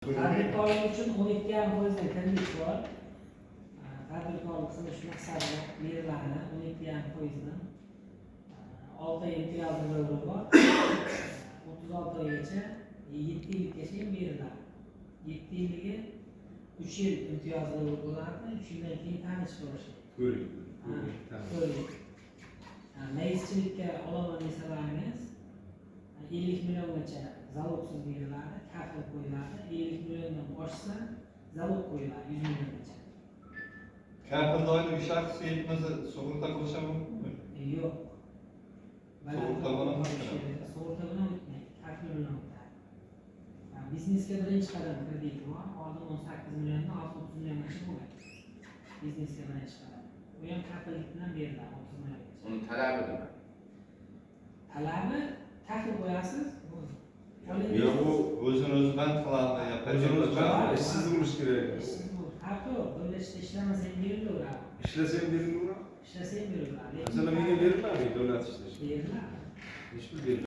Tadbirkorlik uchun 12,5% kredit bor. Tadbirkorlik qilish maqsadida beriladi 12,5%dan. 6 oy imtiyozi davri bor. 36 oygacha 7 yilgacha beriladi. 7 yilligi 3 yil imtiyoz davri bo'ladi. 3 yildan keyin tanishib olishadi. Ko'rik. Maischilikka olaman desalaringiz 50 milliongacha zalogsiz beriladi, kafil qo'yiladi. 50 milliondan oshsa zalog qo'yiladi 100 milliongacha. Kafilda oylik shaxs yetmasa sug'urta qilishi mumkinmi? Yo'q. Sug'urta bilan sug'urta bilan o'tmaydi, kafil bilan o'tadi. Biznesga birinchi qadam kredit bor. Oldin 18 milliondan 30 milliongacha bo'ladi. Biznesga birinchi qadam. Bu ham kafillik bilan beriladi 30 milliongacha. Uni talabi nima? Talabi kafil qo'yasiz. Yo'q, bu o'zini o'zi band qiladi, Siz bo'lish kerak. Farqi yo'q. Davlatda ishlamasang berilaveradi. Ishlasang berilaveradi. Ishlasang berilaveradi. Masalan, menga beriladi davlat ishlash. Beriladi. Hech bir beriladi.